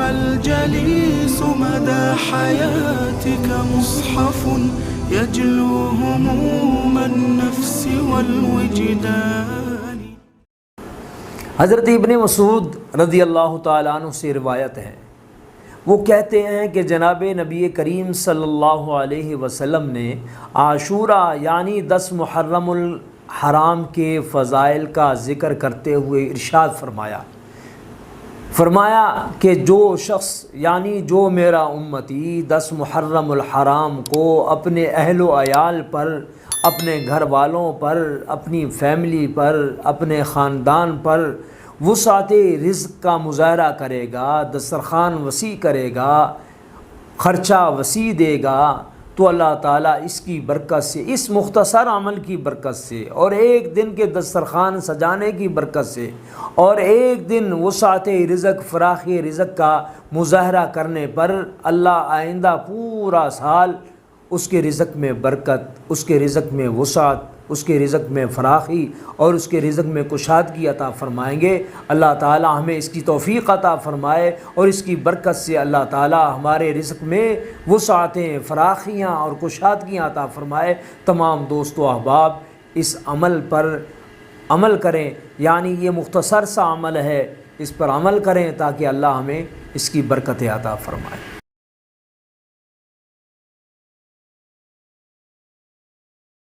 الجليس مدى حياتك مصحف يجلو هموم النفس والوجدان۔ حضرت ابن مسعود رضی اللہ تعالیٰ عنہ سے روایت ہے، وہ کہتے ہیں کہ جناب نبی کریم صلی اللہ علیہ وسلم نے عاشوراء یعنی 10 محرم الحرام کے فضائل کا ذکر کرتے ہوئے ارشاد فرمایا کہ جو شخص یعنی جو میرا امتی 10 محرم الحرام کو اپنے اہل و عیال پر، اپنے گھر والوں پر، اپنی فیملی پر، اپنے خاندان پر وسعت رزق کا مظاہرہ کرے گا، دسترخوان وسیع کرے گا، خرچہ وسیع دے گا، تو اللہ تعالیٰ اس کی برکت سے، اس مختصر عمل کی برکت سے، اور ایک دن کے دسترخوان سجانے کی برکت سے، اور ایک دن وسعت رزق، فراخی رزق کا مظاہرہ کرنے پر اللہ آئندہ پورا سال اس کے رزق میں برکت، اس کے رزق میں وسعت، اس کے رزق میں فراخی اور اس کے رزق میں کشادگی عطا فرمائیں گے۔ اللہ تعالیٰ ہمیں اس کی توفیق عطا فرمائے اور اس کی برکت سے اللہ تعالیٰ ہمارے رزق میں وسعتیں، فراخیاں اور کشادگیاں عطا فرمائے۔ تمام دوست و احباب اس عمل پر عمل کریں، یعنی یہ مختصر سا عمل ہے، اس پر عمل کریں تاکہ اللہ ہمیں اس کی برکتیں عطا فرمائے۔